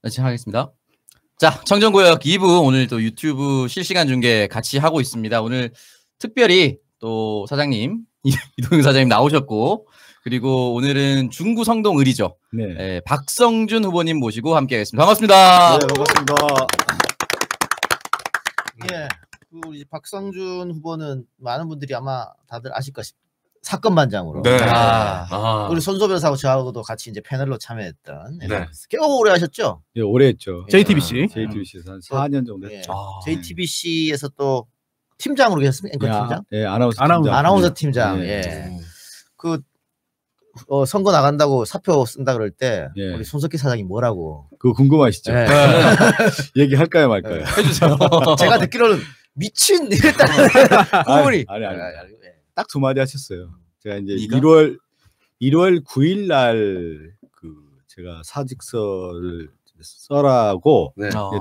하겠습니다. 자, 청정구역 2부 오늘 또 유튜브 실시간 중계 같이 하고 있습니다. 오늘 특별히 또 사장님 이동영 사장님 나오셨고 그리고 오늘은 중구 성동을이죠. 네. 박성준 후보님 모시고 함께하겠습니다. 반갑습니다. 네, 반갑습니다. 예, 우리 박성준 후보는 많은 분들이 아마 다들 아실 것입니다. 사건 반장으로. 네. 우리 손소 변호사하고 저하고도 같이 이제 패널로 참여했던. 네. 꽤 오래 하셨죠? 예, 오래 했죠. JTBC에서 한 4년 정도 했죠. 예. JTBC에서 또 팀장으로 계셨습니까? 앵커 팀장? 예, 아나운서 팀장. 예. 그 선거 나간다고 사표 쓴다 그럴 때 우리 손석희 사장이 뭐라고? 그거 궁금하시죠? 예. 얘기할까요, 말까요? 해주세요. 제가 듣기로는 미친 이랬다는 후보니. 아니. 딱 두 마디 하셨어요. 제가 이제 1월 9일 날 그 제가 사직서를 써라고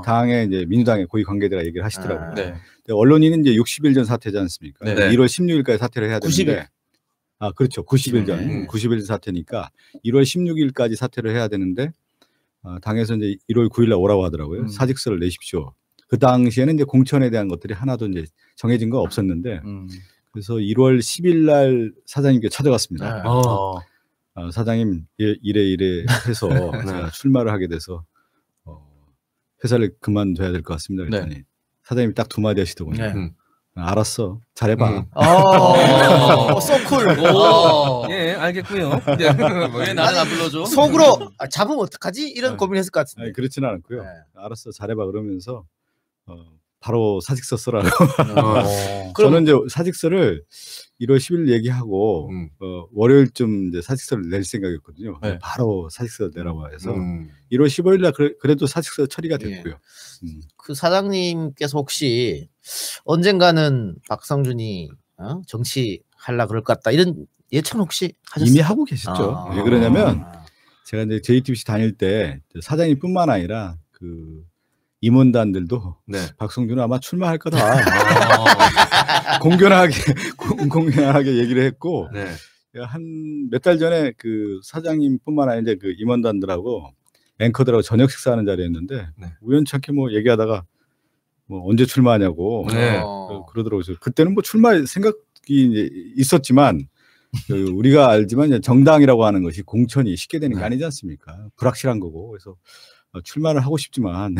당에 이제 민주당의 고위 관계자가 얘기를 하시더라고요. 근데 언론인은 이제 60일 전 사퇴지 않습니까? 1월 16일까지 사퇴를 해야 되는데 90일. 그렇죠. 90일 전. 90일 전 사퇴니까 1월 16일까지 사퇴를 해야 되는데 당에서 이제 1월 9일 날 오라고 하더라고요. 사직서를 내십시오. 그 당시에는 이제 공천에 대한 것들이 하나도 이제 정해진 거 없었는데 그래서 1월 10일 날 사장님께 찾아갔습니다. 사장님 이래 해서 제가 출마를 하게 돼서 회사를 그만둬야 될 것 같습니다. 그랬더니 사장님이 딱 두 마디 하시더군요. 알았어, 잘해봐. 소쿨. 예, 알겠고요. 왜 나는 안 불러줘? 속으로 잡으면 어떡하지? 이런 고민했을 것 같은데. 아니, 그렇지는 않고요. 알았어, 잘해봐 그러면서 바로 사직서 쓰라고. 저는 이제 사직서를 1월 10일 얘기하고 월요일쯤 이제 사직서를 낼 생각이었거든요. 바로 사직서 내라고 해서 1월 15일 날 그래도 사직서 처리가 됐고요. 그 사장님께서 혹시 언젠가는 박성준이 정치하려 그럴 것 같다 이런 예측 혹시 하셨어요? 이미 하고 계셨죠. 왜 그러냐면 제가 이제 JTBC 다닐 때 사장님뿐만 아니라 그 임원단들도 박성준은 아마 출마할 거다. 공견하게 얘기를 했고 한 몇 달 전에 그 사장님뿐만 아니라 이제 그 임원단들하고 앵커들하고 저녁 식사하는 자리였는데 우연찮게 뭐 얘기하다가 뭐 언제 출마하냐고 그러더라고요. 그때는 뭐 출마 생각이 이제 있었지만 우리가 알지만 정당이라고 하는 것이 공천이 쉽게 되는 게 아니지 않습니까? 불확실한 거고 그래서 출마를 하고 싶지만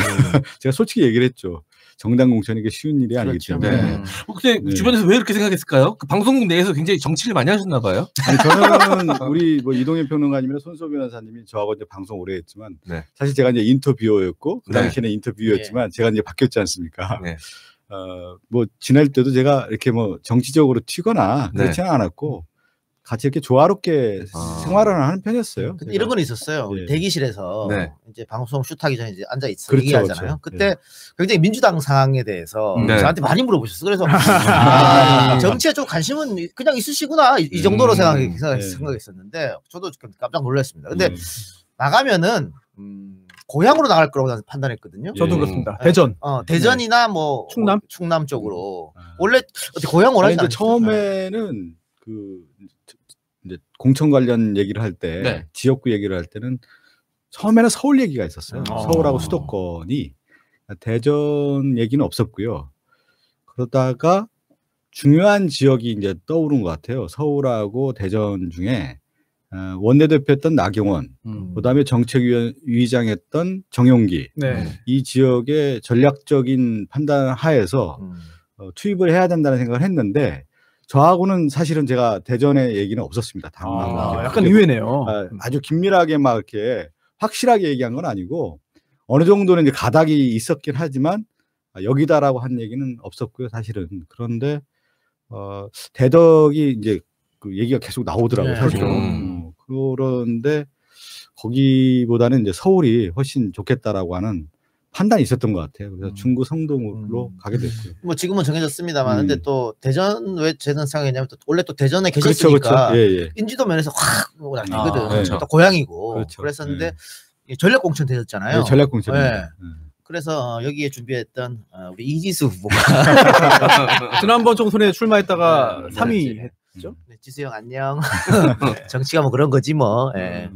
제가 솔직히 얘기를 했죠. 정당 공천이 쉬운 일이 아니기 때문에. 근데 주변에서 왜 이렇게 생각했을까요? 그 방송국 내에서 굉장히 정치를 많이 하셨나 봐요. 아니, 저는 우리 뭐 이동현 평론가님이나 손소 변호사님이 저하고 이제 방송 오래 했지만 사실 제가 이제 인터뷰어였고 그 당시에는 인터뷰어였지만 제가 이제 바뀌었지 않습니까? 뭐 지낼 때도 제가 이렇게 뭐 정치적으로 튀거나 그렇지는 않았고 같이 이렇게 조화롭게 생활을 하는 편이었어요. 이런 건 있었어요. 대기실에서 이제 방송 슛하기 전에 이제 앉아 있어 얘기하잖아요. 그때 굉장히 민주당 상황에 대해서 저한테 많이 물어보셨어요. 그래서 정치에 좀 관심은 그냥 있으시구나 이 정도로 생각했었는데 저도 깜짝 놀랐습니다. 근데 나가면은 고향으로 나갈 거라고 판단했거든요. 저도 그렇습니다. 대전. 대전이나 뭐 충남 쪽으로 원래 고향 원하지 않았어요. 처음에는 그 이제 공천 관련 얘기를 할 때 지역구 얘기를 할 때는 처음에는 서울 얘기가 있었어요. 서울하고 수도권이 대전 얘기는 없었고요. 그러다가 중요한 지역이 이제 떠오른 것 같아요. 서울하고 대전 중에 원내대표였던 나경원, 그다음에 정책위의장했던 정용기 이 지역의 전략적인 판단 하에서 투입을 해야 된다는 생각을 했는데 저하고는 사실은 제가 대전의 얘기는 없었습니다. 약간 의외네요. 아주 긴밀하게 막 이렇게 확실하게 얘기한 건 아니고 어느 정도는 이제 가닥이 있었긴 하지만 여기다라고 한 얘기는 없었고요, 사실은. 그런데 대덕이 이제 그 얘기가 계속 나오더라고요, 사실은. 그런데 거기보다는 이제 서울이 훨씬 좋겠다라고 하는 판단이 있었던 것 같아요. 그래서 중구 성동으로 가게 됐고요. 뭐 지금은 정해졌습니다만, 근데 또 대전 왜 저는 생각했냐면 또 원래 또 대전에 계셨으니까 인지도 면에서 확 나거든. 또 고향이고 그랬었는데 전략 공천 되셨잖아요. 전략 공천. 그래서 여기에 준비했던 우리 이지수 후보가 지난번 총선에 출마했다가 3위 네, 지수형 안녕. 정치가 뭐 그런 거지 뭐. 예.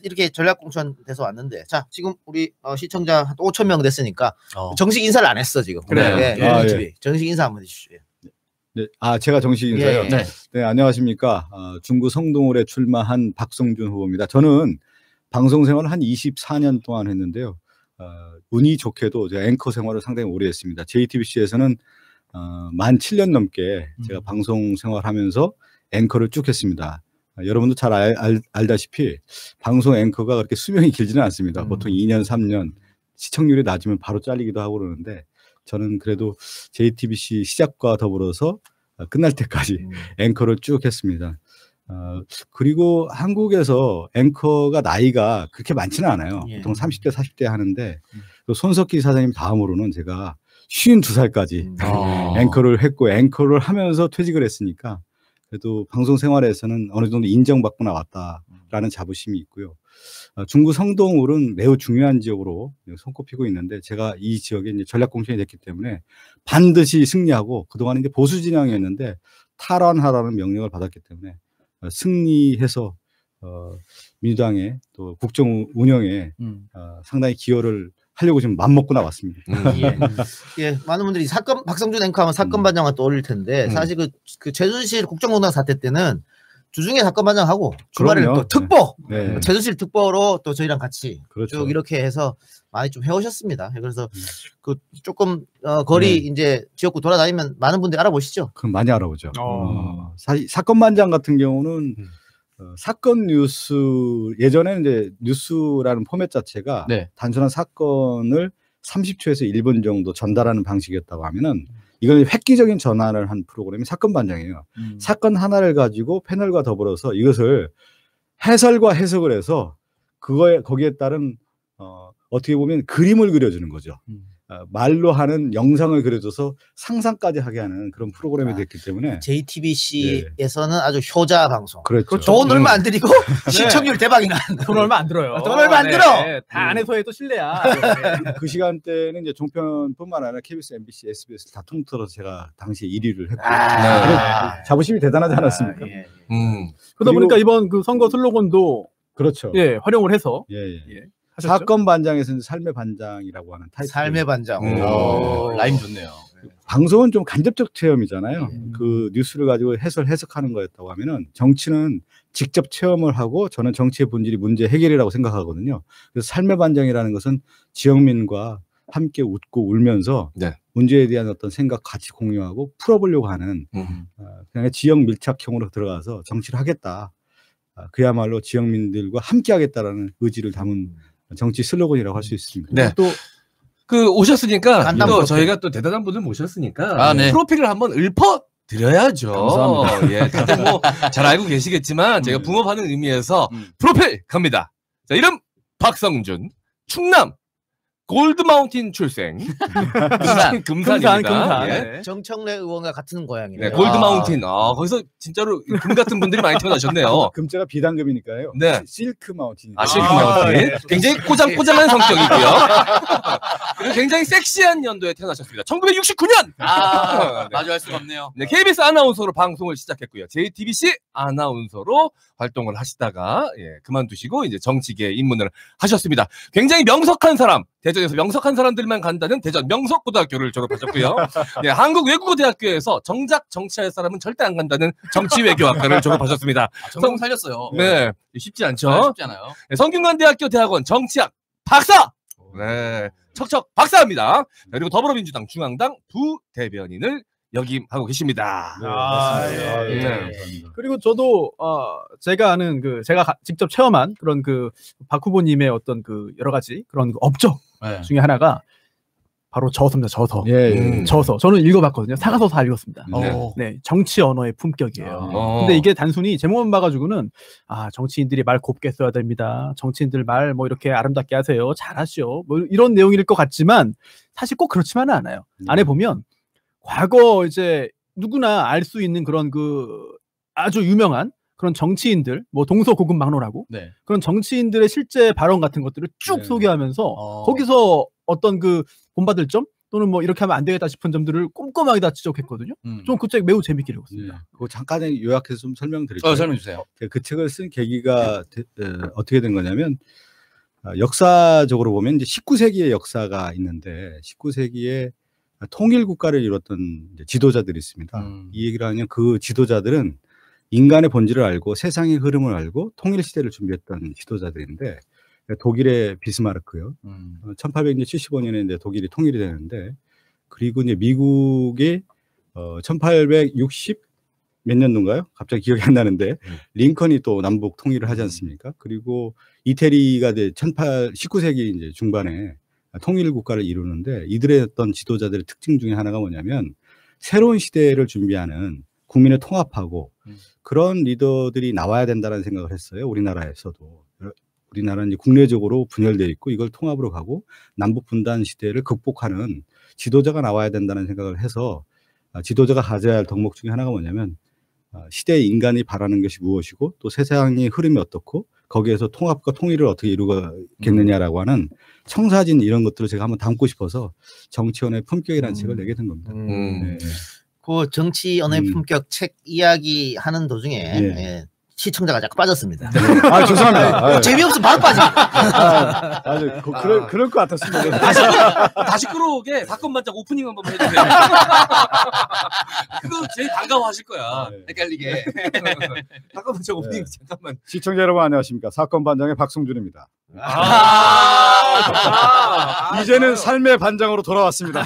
이렇게 전략공천 돼서 왔는데, 자 지금 우리 시청자 한 5천 명 됐으니까 정식 인사를 안 했어 지금. 그래. 예. 정식 인사 한번 해주시죠. 네, 제가 정식 인사요. 네. 네, 안녕하십니까. 중구 성동울에 출마한 박성준 후보입니다. 저는 방송 생활을 한 24년 동안 했는데요. 운이 좋게도 제가 앵커 생활을 상당히 오래 했습니다. JTBC에서는 만 7년 넘게 제가 방송 생활하면서 앵커를 쭉 했습니다. 여러분도 잘 알다시피 방송 앵커가 그렇게 수명이 길지는 않습니다. 보통 2년, 3년 시청률이 낮으면 바로 잘리기도 하고 그러는데 저는 그래도 JTBC 시작과 더불어서 끝날 때까지 앵커를 쭉 했습니다. 그리고 한국에서 앵커가 나이가 그렇게 많지는 않아요. 보통 30대, 40대 하는데 손석희 사장님 다음으로는 제가 52살까지 앵커를 했고 앵커를 하면서 퇴직을 했으니까 그래도 방송 생활에서는 어느 정도 인정받고 나왔다라는 자부심이 있고요. 중구 성동울은 매우 중요한 지역으로 손꼽히고 있는데 제가 이 지역에 이제 전략공천이 됐기 때문에 반드시 승리하고 그동안 이제 보수 진영이었는데 탈환하라는 명령을 받았기 때문에 승리해서 민주당의 또 국정 운영에 상당히 기여를 하려고 지금 맘먹고 나왔습니다. 예, 많은 분들이 박성준 앵커하면 사건 반장을 떠올릴 텐데 사실 그 최순실 국정농단 사태 때는 주중에 사건 반장하고 주말에 또 특보, 최순실 특보로 또 저희랑 같이 쭉 이렇게 해서 많이 좀 해오셨습니다. 그래서 그 조금 거리 이제 지역구 돌아다니면 많은 분들이 알아보시죠. 그럼 많이 알아보죠. 사건 반장 같은 경우는 사건 뉴스 예전에는 이제 뉴스라는 포맷 자체가 단순한 사건을 30초에서 1분 정도 전달하는 방식이었다고 하면은 이건 획기적인 전환을 한 프로그램이 사건 반장이에요. 사건 하나를 가지고 패널과 더불어서 이것을 해설과 해석을 해서 거기에 따른 어떻게 보면 그림을 그려주는 거죠. 말로 하는 영상을 그려줘서 상상까지 하게 하는 그런 프로그램이 됐기 때문에 JTBC에서는 아주 효자 방송. 그렇죠. 돈 얼마 안 들이고 시청률 대박이 나. 돈 얼마 안 들어요. 돈 얼마 안 들어. 다 안에서 해도 실례야. 그 시간대는 이제 종편뿐만 아니라 KBS, MBC, SBS 다 통틀어서 제가 당시에 1위를 했고 자부심이 대단하지 않았습니까? 그러다 보니까 이번 그 선거 슬로건도 그렇죠. 활용을 해서 사건 반장에서는 삶의 반장이라고 하는 타이틀. 삶의 반장. 라임 좋네요. 방송은 좀 간접적 체험이잖아요. 그 뉴스를 가지고 해석하는 거였다고 하면은 정치는 직접 체험을 하고 저는 정치의 본질이 문제 해결이라고 생각하거든요. 그래서 삶의 반장이라는 것은 지역민과 함께 웃고 울면서 문제에 대한 어떤 생각 같이 공유하고 풀어보려고 하는 그냥 지역 밀착형으로 들어가서 정치를 하겠다. 그야말로 지역민들과 함께 하겠다라는 의지를 담은 정치 슬로건이라고 할 수 있습니다. 네. 또 그 오셨으니까 또 저희가 또 대단한 분을 모셨으니까 프로필을 한번 읊어 드려야죠. 감사합니다. 예, 다들 뭐 잘 알고 계시겠지만 제가 붕업하는 의미에서 프로필 갑니다. 자, 이름 박성준, 충남 골드마운틴 출생. 금산입니다. 정청래 의원과 같은 고향이네요. 골드마운틴. 거기서 진짜로 금 같은 분들이 많이 태어나셨네요. 금자가 비단금이니까요. 실크 마운틴. 실크 마운틴. 굉장히 꼬장꼬장한 성격이고요. 그리고 굉장히 섹시한 연도에 태어나셨습니다. 1969년. 마주할 수가 없네요. 네, KBS 아나운서로 방송을 시작했고요. JTBC 아나운서로 활동을 하시다가 그만두시고 이제 정치계에 입문을 하셨습니다. 굉장히 명석한 사람. 대전에서 명석한 사람들만 간다는 대전 명석고등학교를 졸업하셨고요. 한국외국어대학교에서 정작 정치할 사람은 절대 안 간다는 정치외교학과를 졸업하셨습니다. 정성 살렸어요. 네, 쉽지 않죠. 쉽지 않아요. 성균관대학교 대학원 정치학 박사. 네, 척척 박사입니다. 그리고 더불어민주당 중앙당 부대변인을 역임하고 계십니다. 그리고 저도 제가 아는 제가 직접 체험한 그런 박 후보님의 어떤 여러 가지 그런 업적 중에 하나가 바로 저서입니다. 저서. 저는 읽어봤거든요. 사가서서 다 읽었습니다. 정치 언어의 품격이에요. 근데 이게 단순히 제목만 봐가지고는 정치인들이 말 곱게 써야 됩니다. 정치인들 말 뭐 이렇게 아름답게 하세요. 잘하시오. 뭐 이런 내용일 것 같지만 사실 꼭 그렇지만은 않아요. 안에 보면 과거 이제 누구나 알 수 있는 그런 아주 유명한 그런 정치인들, 뭐 동서고금막론하고 그런 정치인들의 실제 발언 같은 것들을 쭉 소개하면서 거기서 어떤 본받을 점, 또는 뭐 이렇게 하면 안 되겠다 싶은 점들을 꼼꼼하게 다 지적했거든요. 좀 그 책 매우 재밌게 읽었습니다. 네. 그거 잠깐 요약해서 좀 설명드릴게요. 설명해 주세요. 그 책을 쓴 계기가 어떻게 된 거냐면 역사적으로 보면 이제 19세기의 역사가 있는데 19세기에 통일 국가를 이뤘던 이제 지도자들이 있습니다. 이 얘기를 하면 그 지도자들은 인간의 본질을 알고 세상의 흐름을 알고 통일 시대를 준비했던 지도자들인데 독일의 비스마르크요. 1875년에 이제 독일이 통일이 되는데 그리고 이제 미국이 1860 몇 년도인가요? 갑자기 기억이 안 나는데 링컨이 또 남북 통일을 하지 않습니까? 그리고 이태리가 이제 19세기 이제 중반에 통일 국가를 이루는데 이들의 어떤 지도자들의 특징 중에 하나가 뭐냐면 새로운 시대를 준비하는 국민을 통합하고 그런 리더들이 나와야 된다는 생각을 했어요. 우리나라에서도. 우리나라는 이제 국내적으로 분열되어 있고 이걸 통합으로 가고 남북 분단 시대를 극복하는 지도자가 나와야 된다는 생각을 해서 지도자가 가져야 할 덕목 중에 하나가 뭐냐면 시대의 인간이 바라는 것이 무엇이고 또 세상의 흐름이 어떻고 거기에서 통합과 통일을 어떻게 이루겠느냐라고 하는 청사진 이런 것들을 제가 한번 담고 싶어서 정치언어의 품격이라는 책을 내게 된 겁니다. 네. 그 정치언어의 품격 책 이야기하는 도중에 예. 시청자가 자꾸 빠졌습니다. 아, 죄송합니다. 재미없으면 바로 빠집니다. 그럴 것 같았습니다. 다시 끌어오게 사건 반장 오프닝 한번 해주세요. 그거 제일 반가워하실 거야. 헷갈리게. 사건 반장 오프닝 잠깐만. 시청자 여러분 안녕하십니까. 사건 반장의 박성준입니다. 이제는 삶의 반장으로 돌아왔습니다.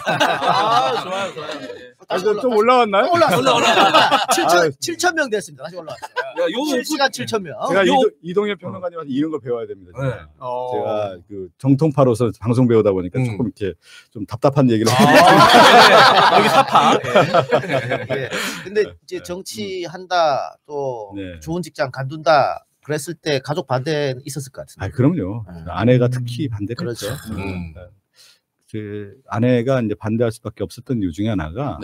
좋아요. 좀 올라왔나요? 올라왔습니다. 7,000명 됐습니다. 다시 올라왔어요. 실시간 7,000명. 제가 이동엽 평론가님한테 이런 걸 배워야 됩니다. 제가 그 정통파로서 방송 배우다 보니까 조금 이렇게 좀 답답한 얘기를 여기 사파. 근데 이제 정치한다 또 좋은 직장 간둔다 그랬을 때 가족 반대 있었을 것 같은데. 그럼요. 아내가 특히 반대를 그렇죠. 그 아내가 이제 반대할 수밖에 없었던 이유 중에 하나가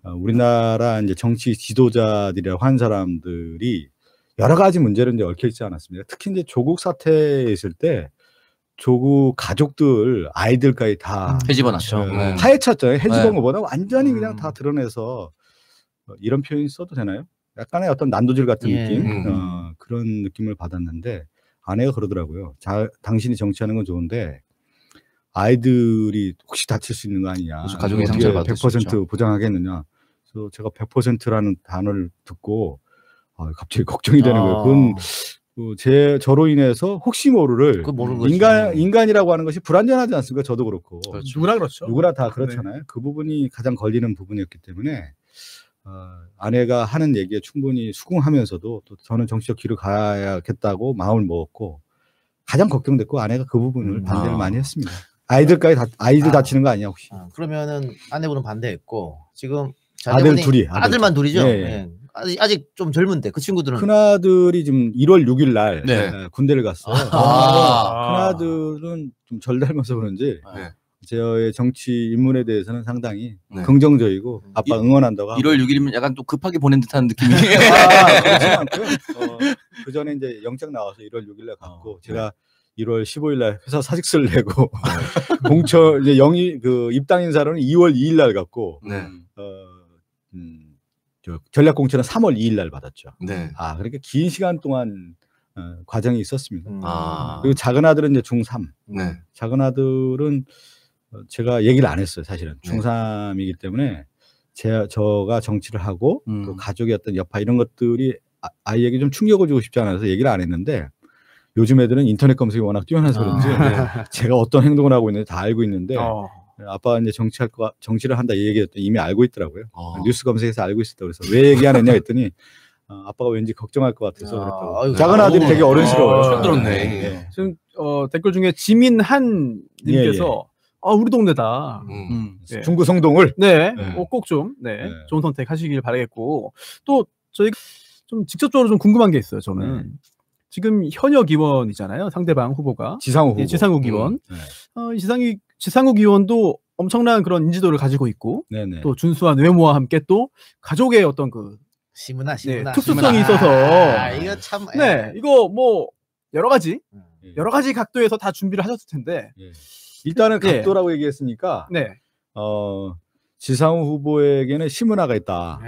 우리나라 이제 정치 지도자들이라고 한 사람들이 여러 가지 문제로 이제 얽혀 있지 않았습니까? 특히 이제 조국 사태에 있을 때 조국 가족들 아이들까지 다 해집어놨죠. 파헤쳤죠. 해집은 것보다 완전히 그냥 다 드러내서 이런 표현이 써도 되나요? 약간의 어떤 난도질 같은 느낌 그런 느낌을 받았는데 아내가 그러더라고요. 당신이 정치하는 건 좋은데 아이들이 혹시 다칠 수 있는 거 아니냐. 가족의 상처를 받을 100% 보장하겠느냐. 그래서 제가 100%라는 단어를 듣고 갑자기 걱정이 되는 거예요. 그건 저로 인해서 혹시 모르를 인간이라고 하는 것이 불완전하지 않습니까? 저도 그렇고. 그렇죠. 누구나 그렇죠. 누구나 다 그렇잖아요. 그 부분이 가장 걸리는 부분이었기 때문에 아내가 하는 얘기에 충분히 수긍하면서도 또 저는 정치적 길을 가야겠다고 마음을 먹었고 가장 걱정됐고 아내가 그 부분을 반대를 많이 했습니다. 아이들 다치는 거 아니야 혹시? 그러면은 아내분은 반대했고 지금 아들만 둘이죠. 아직 좀 젊은데 그 친구들은 큰 아들이 지금 1월 6일 날 군대를 갔어요. 큰 아들은 좀 절 닮아서 그런지 저의 정치 입문에 대해서는 상당히 긍정적이고 아빠 응원한다고. 1월 6일이면 약간 또 급하게 보낸 듯한 느낌이. 그렇지 않고요. 그 전에 이제 영장 나와서 1월 6일 날 갔고 제가 1월 15일 날 회사 사직서를 내고 공천 이제 입당 인사로는 2월 2일 날 갔고 전략 공천은 3월 2일 날 받았죠. 그러니까 긴 시간 동안 과정이 있었습니다. 그리고 작은 아들은 이제 중3. 작은 아들은 제가 얘기를 안 했어요, 사실은. 중3이기 때문에 저가 정치를 하고 또 가족의 어떤 여파 이런 것들이 아이에게 좀 충격을 주고 싶지 않아서 얘기를 안 했는데 요즘 애들은 인터넷 검색이 워낙 뛰어나서 그런지 제가 어떤 행동을 하고 있는지 다 알고 있는데 아빠가 이제 정치를 한다 이 얘기했더니 이미 알고 있더라고요. 뉴스 검색에서 알고 있었다고 그래서 왜 얘기 안 했냐 했더니 아빠가 왠지 걱정할 것 같아서 그랬다고. 작은 아들이 되게 어른스러워요. 처음 들었네. 지금 댓글 중에 지민한 님께서 우리 동네다. 중구 성동을 꼭 좀 좋은 선택 하시길 바라겠고 또 저희가 좀 직접적으로 좀 궁금한 게 있어요. 저는 지금 현역 의원이잖아요. 상대방 후보가 지상욱 후보. 지상욱 의원. 지상욱 의원도 엄청난 그런 인지도를 가지고 있고 또 준수한 외모와 함께 또 가족의 어떤 그 시문화 특수성이 있어서 이거 참 이거 뭐 여러 가지 각도에서 다 준비를 하셨을 텐데 일단은 각도라고 얘기했으니까 지상우 후보에게는 심은하가 있다.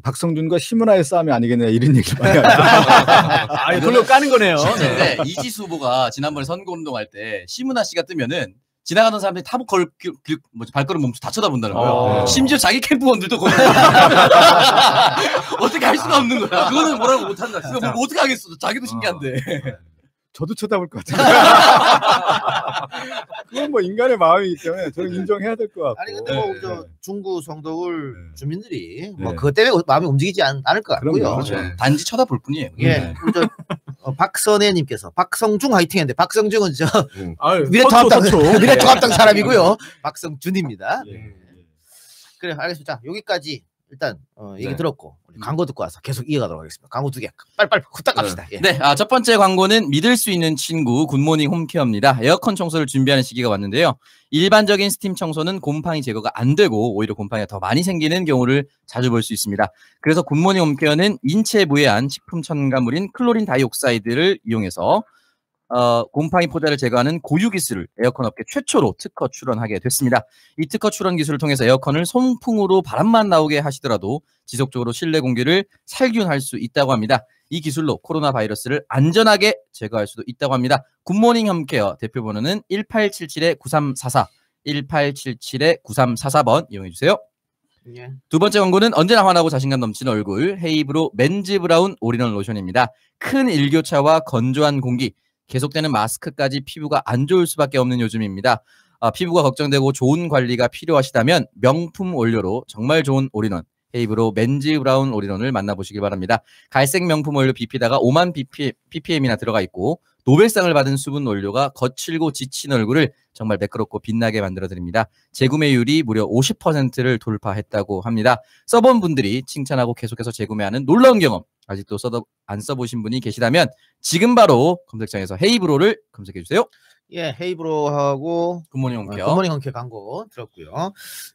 박성준과 심은하의 싸움이 아니겠냐 이런 얘기를 많이 하죠. 돌려 까는 거네요. 근데 이지수 후보가 지난번에 선거운동할 때 심은하 씨가 뜨면은 지나가는 사람들이 타고 발걸음 멈춰 다 쳐다본다는 거예요. 심지어 자기 캠프원들도 거기 어떻게 할 수가 없는 거야. 그거는 뭐라고 못한다. 그거 뭐 어떻게 하겠어. 자기도 신기한데. 저도 쳐다볼 것 같아요. 그건 뭐 인간의 마음이기 때문에 저는 인정해야 될 것 같고. 아니 근데 뭐 저 중구 성덕을 주민들이 뭐 그것 때문에 마음이 움직이지 않을 것 같고요. 그렇죠. 단지 쳐다볼 뿐이에요. 예. 박선혜님께서 박성중 화이팅했는데 박성중은 저 미래통합당 사람이고요. 박성준입니다. 그래 알겠습니다. 자, 여기까지 일단 얘기 들었고 광고 듣고 와서 계속 이어가도록 하겠습니다. 광고 2개 빨리빨리 후딱 갑시다. 네, 첫 번째 광고는 믿을 수 있는 친구 굿모닝 홈케어입니다. 에어컨 청소를 준비하는 시기가 왔는데요. 일반적인 스팀 청소는 곰팡이 제거가 안 되고 오히려 곰팡이가 더 많이 생기는 경우를 자주 볼 수 있습니다. 그래서 굿모닝 홈케어는 인체에 무해한 식품 첨가물인 클로린 다이옥사이드를 이용해서 곰팡이 포자를 제거하는 고유 기술을 에어컨 업계 최초로 특허 출원하게 됐습니다. 이 특허 출원 기술을 통해서 에어컨을 송풍으로 바람만 나오게 하시더라도 지속적으로 실내 공기를 살균할 수 있다고 합니다. 이 기술로 코로나 바이러스를 안전하게 제거할 수도 있다고 합니다. 굿모닝 홈케어 대표 번호는 1877-9344 1877-9344번 이용해주세요. 두 번째 광고는 언제나 환하고 자신감 넘치는 얼굴 헤이브로 맨즈 브라운 올인원 로션입니다. 큰 일교차와 건조한 공기 계속되는 마스크까지 피부가 안 좋을 수밖에 없는 요즘입니다. 피부가 걱정되고 좋은 관리가 필요하시다면 명품 원료로 정말 좋은 올인원 헤이브로 맨즈 브라운 올인원을 만나보시길 바랍니다. 갈색 명품 원료 BP다가 5만 ppm이나 들어가 있고 노벨상을 받은 수분 원료가 거칠고 지친 얼굴을 정말 매끄럽고 빛나게 만들어드립니다. 재구매율이 무려 50%를 돌파했다고 합니다. 써본 분들이 칭찬하고 계속해서 재구매하는 놀라운 경험 아직도 안 써보신 분이 계시다면 지금 바로 검색창에서 헤이브로를 검색해주세요. 예, 헤이브로하고 굿모닝 홈케어. 굿모닝 홈케어 광고 들었고요.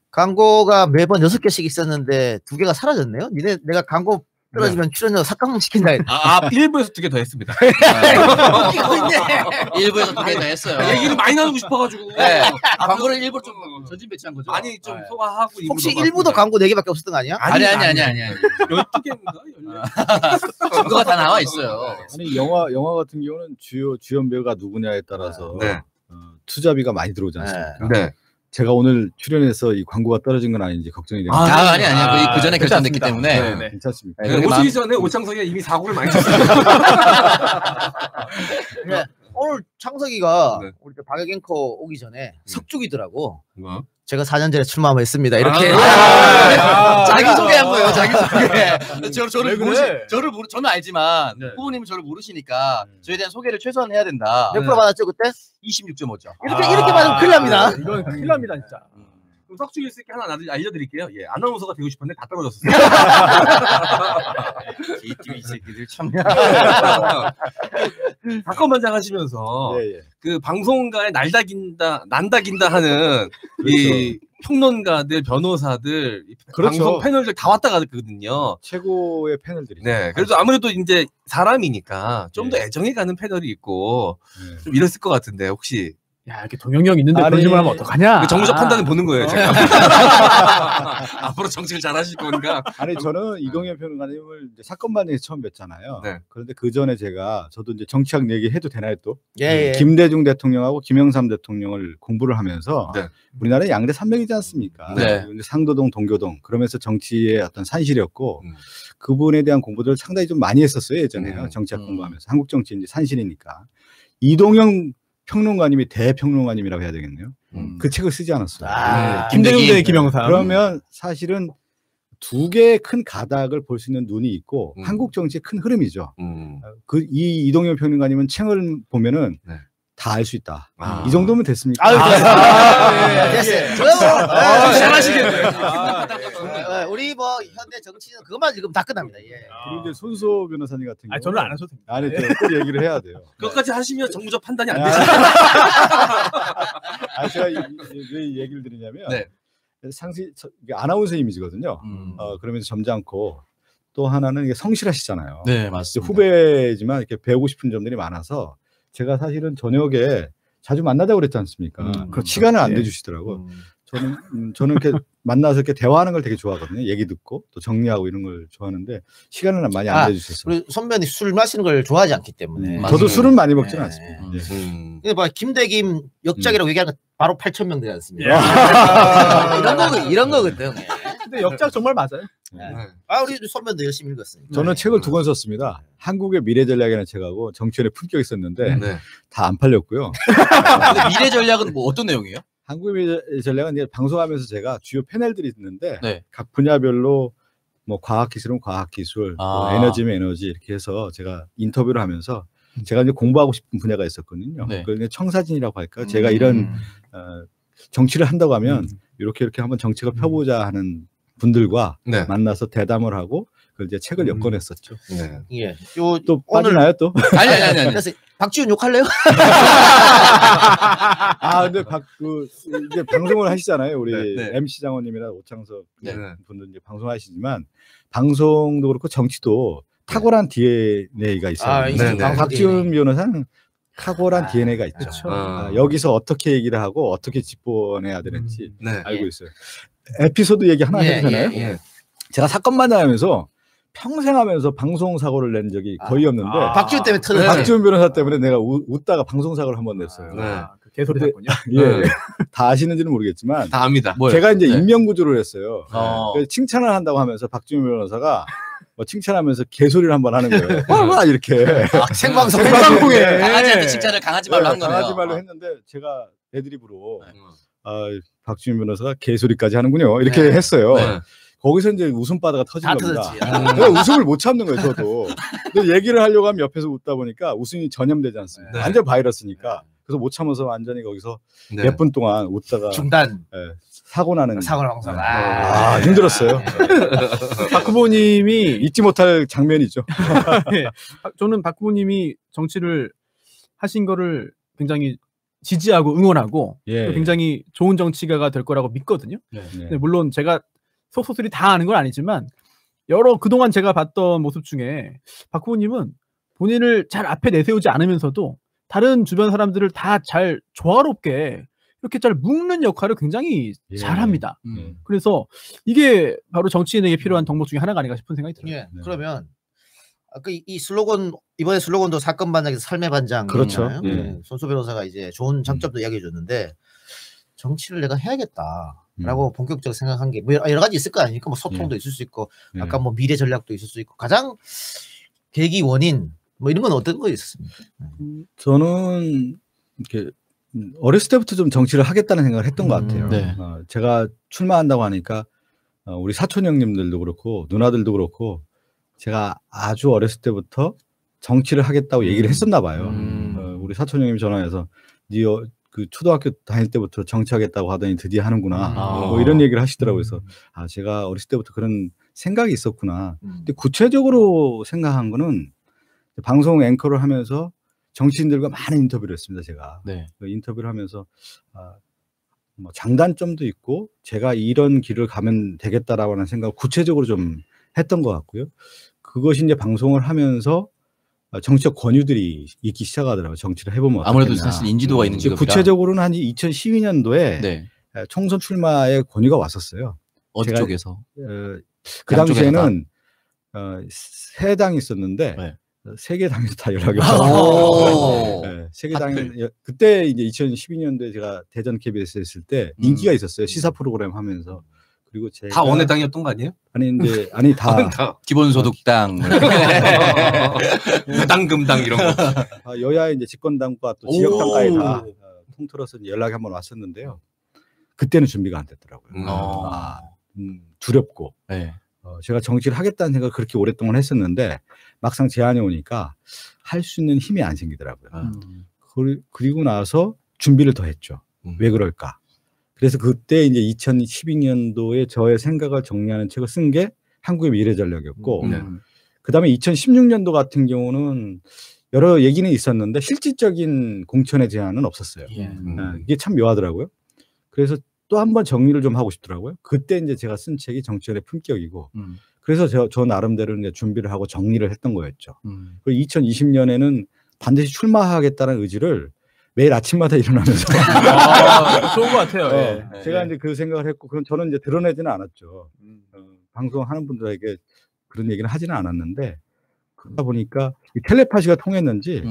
광고가 매번 6개씩 있었는데 2개가 사라졌네요. 내가 광고 떨어지면 출연료 삭감시킨다 했다. 1부에서 2개 더 했습니다. 1부에서 2개 더 했어요. 얘기를 많이 나누고 싶어가지고. 네. 광고를 일부러 좀 전진 배치한 거죠. 많이 좀 소화하고. 혹시 1부도 광고 4개밖에 없었던 거 아니야? 아니. 12개인가? 증거가 다 나와 있어요. 아니 영화 같은 경우는 주연 배우가 누구냐에 따라서 투자비가 많이 들어오지 않습니까? 네. 제가 오늘 출연해서 이 광고가 떨어진 건 아닌지 걱정이 됩니다. 아니야. 그 전에 결정됐기 때문에. 네. 괜찮습니다. 오시기 전에 오창석이 이미 사고를 많이 쳤어요. 네. 오늘 창석이가 우리 박혁 앵커 오기 전에 석죽이더라고. 제가 4년 전에 출마했습니다. 이렇게 자기 소개한 거예요. 자기 소개. 저는 알지만 후보님은 저를 모르시니까 저에 대한 소개를 최소한 해야 된다. 몇 프로 받았죠 그때? 26.5죠. 이렇게 받으면 큰일 납니다. 이건 큰일 납니다 진짜. 그럼 석죽이 있을 게 하나 알려드릴게요. 예, 아나운서가 되고 싶었는데 다 떨어졌어요. 이 새끼들 참. 사건반장 하시면서 그 방송가에 난다긴다 하는 이 평론가들, 변호사들, 방송 패널들 다 왔다 가거든요. 최고의 패널들이. 네, 그래도 아무래도 이제 사람이니까 좀 더 애정이 가는 패널이 있고 좀 이랬을 것 같은데 혹시. 야, 이렇게 동영이 있는데 그런 질문 하면 어떡하냐? 정무적 판단을 보는 거예요, 제가. 앞으로 정치를 잘 하실 건가? 아니, 저는 이동현 평론가님을 이제 사건반장에서 처음 뵀잖아요. 그런데 그 전에 저도 이제 정치학 얘기 해도 되나요, 또? 김대중 대통령하고 김영삼 대통령을 공부를 하면서 우리나라에 양대 산맥이지 않습니까? 상도동, 동교동. 그러면서 정치의 어떤 산실이었고 그분에 대한 공부들을 상당히 좀 많이 했었어요, 예전에요. 정치학 공부하면서. 한국 정치 이제 산실이니까. 이동영 평론가님이 대평론가님이라고 해야 되겠네요. 그 책을 쓰지 않았어요. 김대중 대 김영삼. 그러면 사실은 두 개의 큰 가닥을 볼 수 있는 눈이 있고 한국 정치의 큰 흐름이죠. 이 이동영 평론가님은 책을 보면은 다 알 수 있다. 이 정도면 됐습니까? 잘하시겠네요. 우리 뭐 현대 정치는 그것만 읽으면 다 끝납니다. 그리고 이제 손소 변호사님 같은 경우. 저는 안 하셔도 됩니다. 아니, 꼭 얘기를 해야 돼요. 그것까지 하시면 정무적 판단이 안 되죠. 제가 왜 얘기를 드리냐면 아나운서 이미지거든요. 그러면서 점잖고 또 하나는 이게 성실하시잖아요. 네, 맞습니다. 후배지만 이렇게 배우고 싶은 점들이 많아서 제가 사실은 저녁에 자주 만나자고 그랬지 않습니까? 시간을 안 내주시더라고. 저는 이렇게 만나서 이렇게 대화하는 걸 되게 좋아하거든요. 얘기 듣고 또 정리하고 이런 걸 좋아하는데 시간을 많이 안 내주셨어요. 우리 선배님 술 마시는 걸 좋아하지 않기 때문에. 저도 술은 많이 먹지는 않습니다. 근데 뭐 김대김 역작이라고 얘기하는 거 바로 8,000명 되지 않습니까? 이런 거거든. 근데 역작 정말 맞아요. 우리 선배도 열심히 읽었습니다. 저는 책을 2권 썼습니다. 한국의 미래 전략이라는 책하고 정치연의 품격이 있었는데 다 안 팔렸고요. 근데 미래 전략은 뭐 어떤 내용이에요? 한국의 미래 전략은 이제 방송하면서 제가 주요 패널들이 있는데 각 분야별로 뭐 과학기술은 과학기술, 뭐 에너지면 에너지 이렇게 해서 제가 인터뷰를 하면서 제가 이제 공부하고 싶은 분야가 있었거든요. 그걸 청사진이라고 할까? 제가 이런 정치를 한다고 하면 이렇게 한번 정책을 펴보자 하는 분들과 만나서 대담을 하고 그걸 이제 책을 엮어냈었죠. 예. 또 빠지나요 또? 아니. 그래서 박지훈 욕할래요? 근데 이제 방송을 하시잖아요. 우리 MC 장원님이나 오창석 분들 이제 방송하시지만 방송도 그렇고 정치도 탁월한 DNA가 있어요. 박지훈 변호사는 탁월한 DNA가 있죠. 여기서 어떻게 얘기를 하고 어떻게 짚어내야 되는지 알고 있어요. 에피소드 얘기 하나 해주잖아요. 제가 사건 만나면서 평생 하면서 방송 사고를 낸 적이 거의 없는데 박지훈 때문에 터졌어요. 박지훈 변호사 때문에 내가 웃다가 방송 사고를 한 번 냈어요. 개소리 했군요. 다 아시는지는 모르겠지만 다 압니다. 제가 이제 인명 구조를 했어요. 칭찬을 한다고 하면서 박지훈 변호사가 칭찬하면서 개소리를 한번 하는 거예요. 이렇게 생방송에 강아지한테 칭찬을 강아지 말로 한 거네요. 강아지 말로 했는데 제가 애드립으로 박지훈 변호사가 개소리까지 하는군요. 이렇게 했어요. 거기서 이제 웃음바다가 터진 겁니다. 내가 웃음을 못 참는 거예요, 저도. 근데 얘기를 하려고 하면 옆에서 웃다 보니까 웃음이 전염되지 않습니다. 완전 바이러스니까. 그래서 못 참아서 완전히 거기서 몇 분 동안 웃다가 중단. 사고 나는 방송. 힘들었어요. 박 후보님이 잊지 못할 장면이죠. 저는 박 후보님이 정치를 하신 거를 굉장히 지지하고 응원하고 굉장히 좋은 정치가가 될 거라고 믿거든요. 근데 물론 제가 속속들이 다 아는 건 아니지만 그동안 제가 봤던 모습 중에 박 후보님은 본인을 잘 앞에 내세우지 않으면서도 다른 주변 사람들을 다 잘 조화롭게 이렇게 잘 묶는 역할을 굉장히 잘합니다. 그래서 이게 바로 정치인에게 필요한 덕목 중에 하나가 아닌가 싶은 생각이 들어요. 그러면 이 슬로건 이번에 슬로건도 사건 반장에서 삶의 반장. 그렇죠. 손수 변호사가 이제 좋은 장점도 이야기해 줬는데 정치를 내가 해야겠다라고 본격적으로 생각한 게 뭐 여러 가지 있을 거 아닙니까? 뭐 소통도 있을 수 있고 아까 뭐 미래 전략도 있을 수 있고 가장 계기 원인 뭐 이런 건 어떤 거 있었습니까? 저는 이렇게 어렸을 때부터 좀 정치를 하겠다는 생각을 했던 것 같아요. 제가 출마한다고 하니까 우리 사촌 형님들도 그렇고 누나들도 그렇고 제가 아주 어렸을 때부터 정치를 하겠다고 얘기를 했었나 봐요. 우리 사촌 형님이 전화해서 네 그 초등학교 다닐 때부터 정치하겠다고 하더니 드디어 하는구나. 뭐 이런 얘기를 하시더라고요. 그래서 제가 어렸을 때부터 그런 생각이 있었구나. 근데 구체적으로 생각한 거는 방송 앵커를 하면서 정치인들과 많은 인터뷰를 했습니다. 제가 그 인터뷰를 하면서 뭐 장단점도 있고 제가 이런 길을 가면 되겠다라고 하는 생각을 구체적으로 좀 했던 것 같고요. 그것이 이제 방송을 하면서 정치적 권유들이 있기 시작하더라고요. 정치를 해보면 아무래도 사실 인지도가 있는 직업이라. 구체적으로는 한 2012년도에 총선 출마의 권유가 왔었어요. 어디 쪽에서? 그 당시에는 세 당이 있었는데 세 개 당에서 다 연락이 왔어요. 세 개 당 그때 이제 2012년도에 제가 대전 KBS 했을 때 인기가 있었어요. 시사 프로그램 하면서. 그리고 제가 다 원내 당이었던 거 아니에요? 아니 다 기본소득당, 무당금당 이런 거. 여야의 이제 집권당과 또 지역당까지 다 통틀어서 연락이 한번 왔었는데요. 그때는 준비가 안 됐더라고요. 두렵고 제가 정치를 하겠다는 생각을 그렇게 오랫동안 했었는데 막상 제안이 오니까 할 수 있는 힘이 안 생기더라고요. 그리고 나서 준비를 더 했죠. 왜 그럴까? 그래서 그때 이제 2012년도에 저의 생각을 정리하는 책을 쓴 게 한국의 미래 전략이었고, 그 다음에 2016년도 같은 경우는 여러 얘기는 있었는데 실질적인 공천의 제안은 없었어요. 이게 참 묘하더라고요. 그래서 또 한 번 정리를 좀 하고 싶더라고요. 그때 이제 제가 쓴 책이 정치연의 품격이고, 그래서 저 나름대로 이제 준비를 하고 정리를 했던 거였죠. 그리고 2020년에는 반드시 출마하겠다는 의지를 매일 아침마다 일어나면서 좋은 것 같아요. 제가 이제 그 생각을 했고, 그럼 저는 이제 드러내지는 않았죠. 방송하는 분들에게 그런 얘기는 하지는 않았는데, 그러다 보니까 텔레파시가 통했는지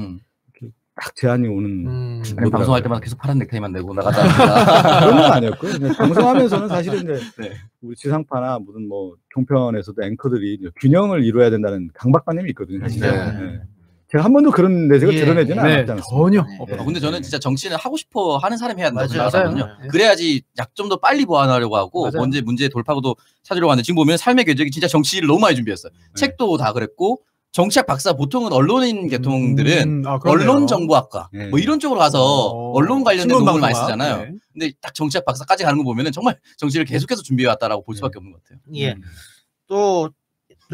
딱 제안이 오는. 방송할 때마다 계속 파란 넥타이만 내고 나갔다. 그런 건 아니었고요. 방송하면서는 사실은 이제 우리 지상파나 무슨 뭐 종편에서도 앵커들이 균형을 이루어야 된다는 강박관념이 있거든요. 사실. 제가 한 번도 그런 내색을 드러내지는 않았지 않습니까? 전혀. 근데 저는 진짜 정치는 하고 싶어 하는 사람이 해야 된다고 생각하거든요. 그래야지 약점도 빨리 보완하려고 하고 문제 돌파구도 찾으려고 하는데, 지금 보면 삶의 궤적이 진짜 정치를 너무 많이 준비했어요. 책도 다 그랬고, 정치학 박사, 보통은 언론인 계통들은 언론정보학과 뭐 이런 쪽으로 가서 언론 관련된 논문을 많이 쓰잖아요. 근데 딱 정치학 박사까지 가는 거 보면은 정말 정치를 계속해서 준비해 왔다라고 볼 수밖에 없는 것 같아요. 또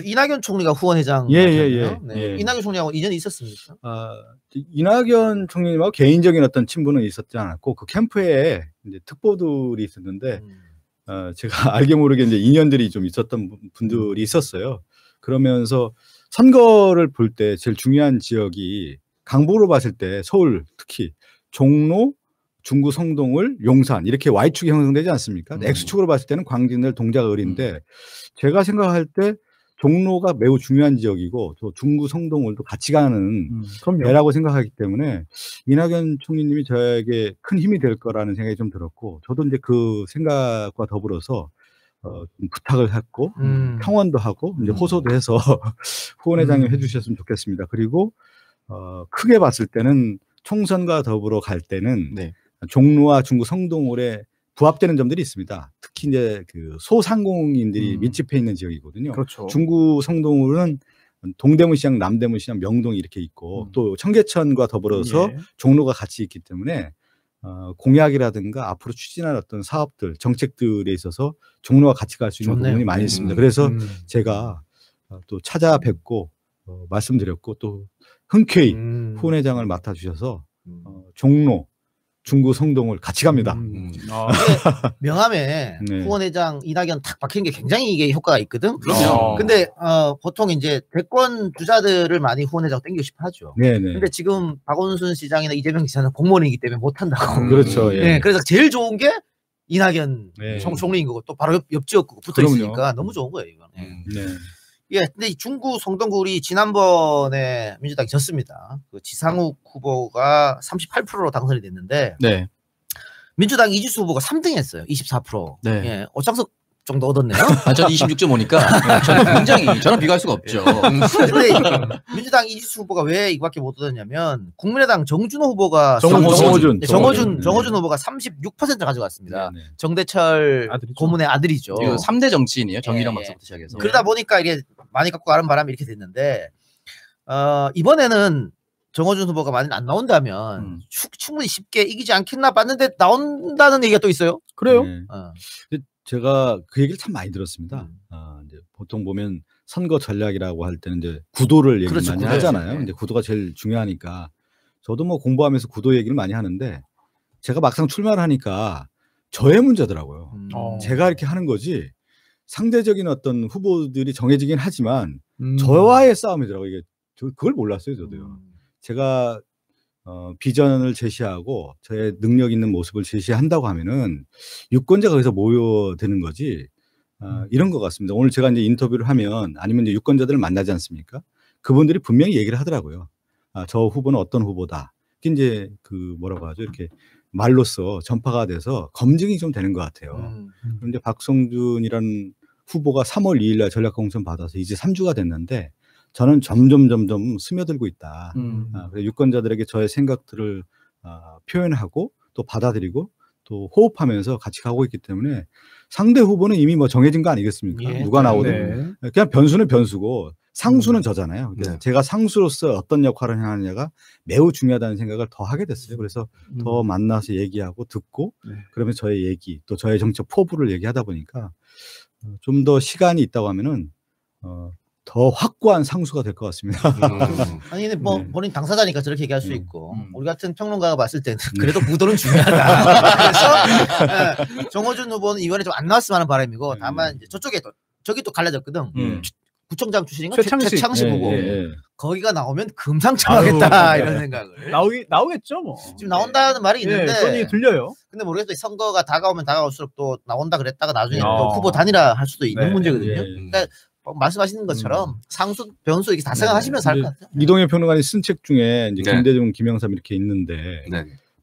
이낙연 총리가 후원회장. 이낙연 총리하고 인연이 있었습니까? 이낙연 총리님하고 개인적인 어떤 친분은 있었지 않았고, 그 캠프에 이제 특보들이 있었는데, 제가 알게 모르게 이제 인연들이 좀 있었던 분들이 있었어요. 그러면서 선거를 볼 때 제일 중요한 지역이 강북으로 봤을 때 서울, 특히 종로, 중구, 성동을, 용산 이렇게 Y축이 형성되지 않습니까? X축으로 봤을 때는 광진을, 동작, 을인데, 제가 생각할 때 종로가 매우 중요한 지역이고, 또 중구, 성동을도 같이 가는 배라고 생각하기 때문에 이낙연 총리님이 저에게 큰 힘이 될 거라는 생각이 좀 들었고, 저도 이제 그 생각과 더불어서 부탁을 했고, 평원도 하고, 이제 호소도 해서 후원회장님 해주셨으면 좋겠습니다. 그리고 크게 봤을 때는 총선과 더불어 갈 때는 종로와 중구, 성동을에 부합되는 점들이 있습니다. 특히 이제 그 소상공인들이 밀집해 있는 지역이거든요. 그렇죠. 중구, 성동을은 동대문시장, 남대문시장, 명동이 이렇게 있고, 또 청계천과 더불어서 종로가 같이 있기 때문에 공약이라든가 앞으로 추진할 어떤 사업들, 정책들에 있어서 종로와 같이 갈 수 있는 부분이 많이 있습니다. 그래서 제가 또 찾아뵙고 말씀드렸고, 또 흔쾌히 후원회장을 맡아주셔서 종로, 중구, 성동을 같이 갑니다. 명함에 후원회장 이낙연 탁 박히는 게 굉장히 이게 효과가 있거든. 그렇죠. 근데 보통 이제 대권 주자들을 많이 후원회장 땡기고 싶어 하죠. 근데 지금 박원순 시장이나 이재명 지사는 공무원이기 때문에 못 한다고. 그렇죠. 그래서 제일 좋은 게 이낙연 총리인 거고, 또 바로 옆 지역구 붙어 있으니까 너무 좋은 거예요, 이거는. 근데 중구, 성동구리 지난번에 민주당이 졌습니다. 그 지상욱 후보가 38%로 당선이 됐는데, 민주당 이지수 후보가 3등했어요. 24%. 오창석 정도 얻었네요. 저는 26.5니까 저는 굉장히 저랑 비교할 수가 없죠. 근데 민주당 이지수 후보가 왜 이거밖에 못 얻었냐면, 국민의당 정준호 후보가 정호준 후보가 36% 가져갔습니다. 정대철 고문의 아들이죠. 3대 정치인이에요. 정의랑 박사부터 시작해서. 그러다 보니까 이게 많이 갖고 가는 바람에 이렇게 됐는데, 이번에는 정호준 후보가 만약 안 나온다면 충분히 쉽게 이기지 않겠나 봤는데 나온다는 얘기가 또 있어요. 그래요? 제가 그 얘기를 참 많이 들었습니다. 이제 보통 보면 선거 전략이라고 할 때는 이제 구도를 얘기 많이 하잖아요. 이제 구도가 제일 중요하니까, 저도 뭐 공부하면서 구도 얘기를 많이 하는데, 제가 막상 출마를 하니까 저의 문제더라고요. 제가 이렇게 하는 거지, 상대적인 어떤 후보들이 정해지긴 하지만 저와의 싸움이더라고요. 이게 그걸 몰랐어요, 저도요. 제가 비전을 제시하고 저의 능력 있는 모습을 제시한다고 하면은 유권자가 거기서 모여드는 거지, 이런 것 같습니다. 오늘 제가 이제 인터뷰를 하면, 아니면 이제 유권자들을 만나지 않습니까? 그분들이 분명히 얘기를 하더라고요. 저 후보는 어떤 후보다. 이제 그 뭐라고 하죠? 이렇게 말로써 전파가 돼서 검증이 좀 되는 것 같아요. 그런데 박성준이라는 후보가 3월 2일 날 전략공천 받아서 이제 3주가 됐는데, 저는 점점 스며들고 있다. 유권자들에게 저의 생각들을 표현하고 또 받아들이고 또 호흡하면서 같이 가고 있기 때문에, 상대 후보는 이미 뭐 정해진 거 아니겠습니까? 누가 나오든 그냥 변수는 변수고 상수는 저잖아요. 제가 상수로서 어떤 역할을 하느냐가 매우 중요하다는 생각을 더 하게 됐어요. 그래서 더 만나서 얘기하고 듣고, 그러면서 저의 얘기, 또 저의 정책 포부를 얘기하다 보니까 좀 더 시간이 있다고 하면은 더 확고한 상수가 될 것 같습니다. 아니 근데 뭐 본인 당사자니까 저렇게 얘기할 수 있고, 우리 같은 평론가가 봤을 때는 그래도 구도는 중요하다. 그래서 정호준 후보는 이번에 좀 안 나왔으면 하는 바람이고, 다만 이제 저쪽에 또 저기 또 갈라졌거든. 구청장 출신인가? 최창식 후보. 거기가 나오면 금상첨화겠다 이런 생각을. 나오겠죠 뭐. 지금 나온다는 말이 있는데. 그건 들려요. 근데 모르겠어요. 선거가 다가오면 다가올수록 또 나온다 그랬다가 나중에 또 후보 단일화 할 수도 있는 문제거든요. 그러니까 말씀하시는 것처럼 상수 변수 이렇게 다 생각하시면서 할 것 같아요. 이동엽 평론가님 쓴 책 중에 이제 김대중, 김영삼 이렇게 있는데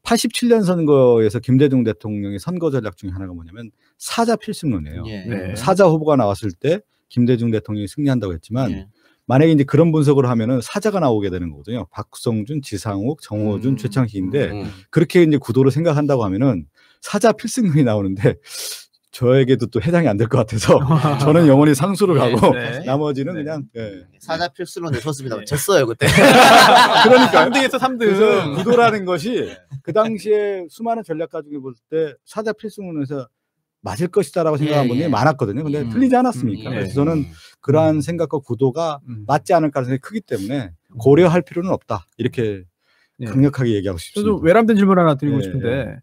87년 선거에서 김대중 대통령의 선거 전략 중에 하나가 뭐냐면 사자 필승론이에요. 사자 후보가 나왔을 때 김대중 대통령이 승리한다고 했지만 만약에 이제 그런 분석을 하면은 사자가 나오게 되는 거거든요. 박성준, 지상욱, 정호준, 최창식인데 그렇게 이제 구도를 생각한다고 하면은 사자 필승론이 나오는데 저에게도 또 해당이 안 될 것 같아서 저는 영원히 상수를 가고 나머지는 그냥 사자 필승론 내셨습니다. 졌어요 그때. 그러니까 3등에서 3등. 그래서 구도라는 것이 그 당시에 수많은 전략가 중에 볼 때 사자 필승론에서 맞을 것이다라고 생각한 분들이 많았거든요. 근데 틀리지 않았습니까? 그래서 저는 그러한 생각과 구도가 맞지 않을 가능성이 크기 때문에 고려할 필요는 없다. 이렇게 강력하게 얘기하고 싶습니다. 저도 외람된 질문 하나 드리고 싶은데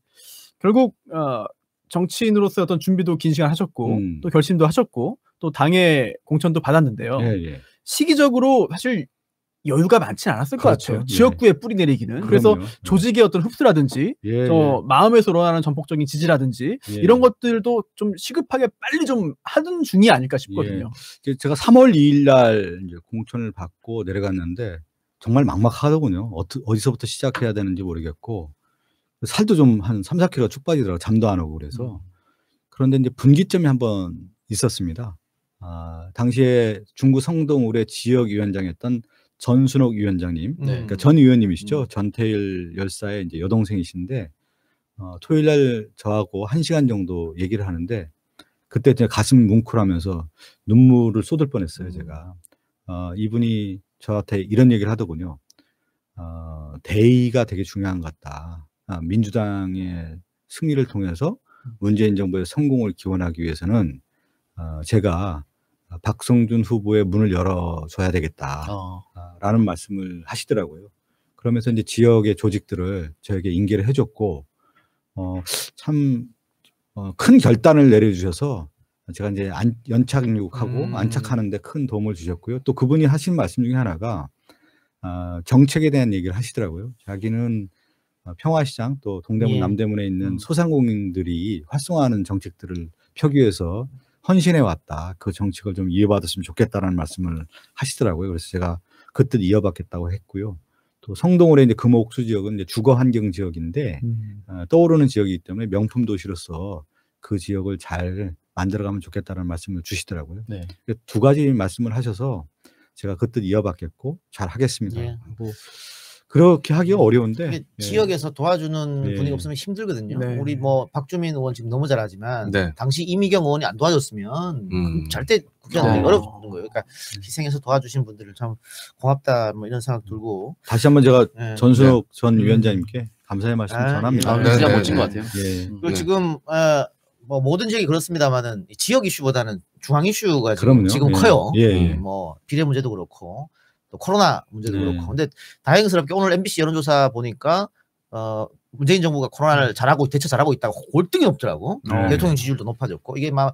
결국 정치인으로서 어떤 준비도 긴 시간 하셨고 또 결심도 하셨고 또 당의 공천도 받았는데요. 시기적으로 사실 여유가 많지 않았을 것 같아요. 지역구에 뿌리 내리기는. 그래서 조직의 어떤 흡수라든지 저 마음에서 우러나는 전폭적인 지지라든지 이런 것들도 좀 시급하게 빨리 좀 하던 중이 아닐까 싶거든요. 제가 3월 2일 날 이제 공천을 받고 내려갔는데 정말 막막하더군요. 어디서부터 시작해야 되는지 모르겠고 살도 좀 한 3, 4kg 쭉 빠지더라고요. 잠도 안 오고 그래서. 그런데 이제 분기점이 한번 있었습니다. 당시에 중구 성동울의 지역위원장이었던 전순옥 위원장님, 그러니까 전 의원님이시죠. 전태일 열사의 이제 여동생이신데, 토요일 날 저하고 1시간 정도 얘기를 하는데, 그때 제가 가슴 뭉클하면서 눈물을 쏟을 뻔했어요, 제가. 이분이 저한테 이런 얘기를 하더군요. 대의가 되게 중요한 것 같다. 민주당의 승리를 통해서 문재인 정부의 성공을 기원하기 위해서는 제가 박성준 후보의 문을 열어줘야 되겠다. 라는 말씀을 하시더라고요. 그러면서 이제 지역의 조직들을 저에게 인계를 해줬고, 참, 큰 결단을 내려주셔서 제가 이제 연착륙하고 안착하는데 큰 도움을 주셨고요. 또 그분이 하신 말씀 중에 하나가, 정책에 대한 얘기를 하시더라고요. 자기는 평화시장 또 동대문 남대문에 있는 소상공인들이 활성화하는 정책들을 펴기 위해서 헌신해 왔다. 그 정책을 좀 이어받았으면 좋겠다라는 말씀을 하시더라고요. 그래서 제가 그 뜻 이어받겠다고 했고요. 또 성동울의 이제 금옥수 지역은 이제 주거 환경 지역인데 떠오르는 지역이기 때문에 명품 도시로서 그 지역을 잘 만들어가면 좋겠다는 말씀을 주시더라고요. 두 가지 말씀을 하셔서 제가 그 뜻 이어받겠고 잘 하겠습니다. 그렇게 하기가 어려운데 지역에서 도와주는 분이 없으면 힘들거든요. 우리 뭐 박주민 의원 지금 너무 잘하지만 당시 이미경 의원이 안 도와줬으면 절대 국회의원이 어렵는 거예요. 그러니까 희생해서 도와주신 분들을 참 고맙다 뭐 이런 생각 들고 다시 한번 제가 전순옥 전 위원장님께 감사의 말씀 전합니다. 진짜 멋진 것 같아요. 그리고 지금 뭐 모든 지역이 그렇습니다만은 지역 이슈보다는 중앙 이슈가 지금 커요. 뭐 비례 문제도 그렇고. 또 코로나 문제도 그렇고. 근데 다행스럽게 오늘 MBC 여론조사 보니까 문재인 정부가 코로나를 잘하고 대처 잘하고 있다고 골등이 높더라고. 대통령 지지율도 높아졌고 이게 막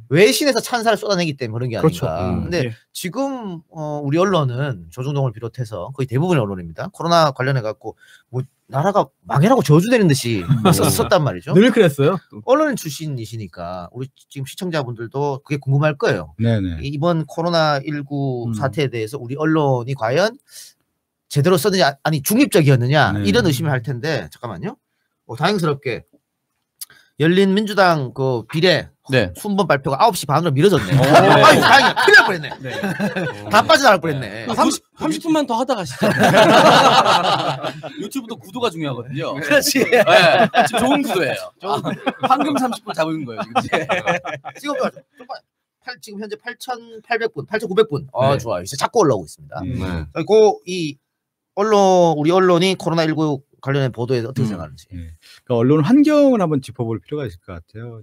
외신에서 찬사를 쏟아내기 때문에 그런 게 아닌가. 근데 지금 우리 언론은 조중동을 비롯해서 거의 대부분의 언론입니다. 코로나 관련해 갖고 뭐 나라가 망해라고 저주되는 듯이 썼단 말이죠. 늘 그랬어요. 언론 출신이시니까 우리 지금 시청자분들도 그게 궁금할 거예요. 이번 코로나19 사태에 대해서 우리 언론이 과연 제대로 썼느냐, 아니 중립적이었느냐 이런 의심을 할 텐데 잠깐만요. 다행스럽게 열린민주당 그 비례 순번 발표가 9시 반으로 미뤄졌네. 아유, 다행이야. 큰일 날 뻔했네. 다 빠져나갈 뻔했네. 30분만 더 하다 가시죠. 유튜브도 구도가 중요하거든요. 그렇지. 지금 좋은 구도예요. 황금 30분 잡은 거예요. 지금 현재 8,800분, 8,900분. 좋아요. 이제 자꾸 올라오고 있습니다. 그리고 이 우리 언론이 코로나19 관련된 보도에 어떻게 생각하는지. 그러니까 언론 환경을 한번 짚어볼 필요가 있을 것 같아요.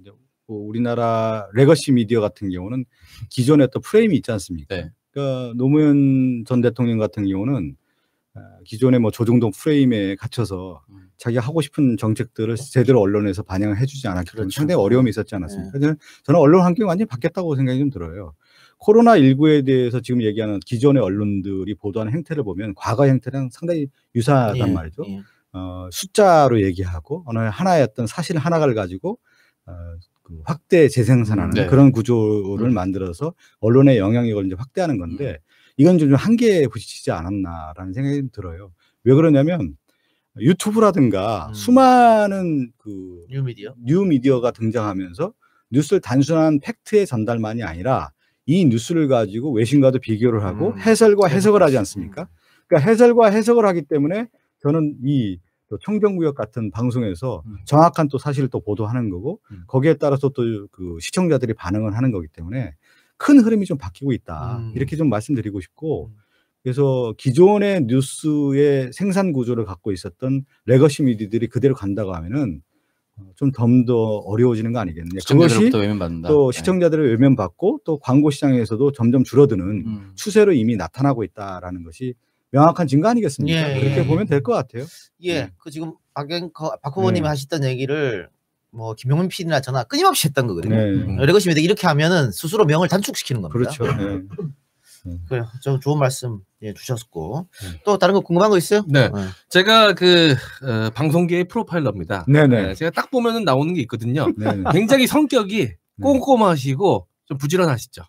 뭐 우리나라 레거시 미디어 같은 경우는 기존의 또 프레임이 있지 않습니까? 그러니까 노무현 전 대통령 같은 경우는 기존의 뭐 조중동 프레임에 갇혀서 자기가 하고 싶은 정책들을 제대로 언론에서 반영을 해주지 않았기 때문에 상당히 어려움이 있었지 않았습니까? 저는 언론 환경이 완전히 바뀌었다고 생각이 좀 들어요. 코로나19에 대해서 지금 얘기하는 기존의 언론들이 보도하는 행태를 보면 과거 행태랑 상당히 유사하단 말이죠. 숫자로 얘기하고 어느 하나의 어떤 사실 하나를 가지고 그 확대 재생산하는 그런 구조를 만들어서 언론의 영향력을 이제 확대하는 건데 이건 좀 한계에 부딪히지 않았나라는 생각이 들어요. 왜 그러냐면 유튜브라든가 수많은 그 뉴미디어가 등장하면서 뉴스를 단순한 팩트의 전달만이 아니라 이 뉴스를 가지고 외신과도 비교를 하고 해설과 해석을 하지 않습니까? 그러니까 해설과 해석을 하기 때문에 저는 이 청정구역 같은 방송에서 정확한 또 사실을 또 보도하는 거고 거기에 따라서 또 그 시청자들이 반응을 하는 거기 때문에 큰 흐름이 좀 바뀌고 있다. 이렇게 좀 말씀드리고 싶고 그래서 기존의 뉴스의 생산 구조를 갖고 있었던 레거시 미디어들이 그대로 간다고 하면은 좀 더 어려워지는 거 아니겠느냐. 그것이 또 시청자들을 외면받고 또 광고 시장에서도 점점 줄어드는 추세로 이미 나타나고 있다라는 것이 명확한 증거 아니겠습니까? 그렇게 보면 될 것 같아요. 그 지금 박 후보님이 하셨던 얘기를 뭐 김용민 PD나 저나 끊임없이 했던 거거든요. 레거시 미디어 이렇게 하면은 스스로 명을 단축시키는 겁니다. 그렇죠. 그래요. 좀 좋은 말씀 주셨고 또 다른 거 궁금한 거 있어요? 제가 그 방송계의 프로파일러입니다. 제가 딱 보면은 나오는 게 있거든요. 굉장히 성격이 꼼꼼하시고 좀 부지런하시죠.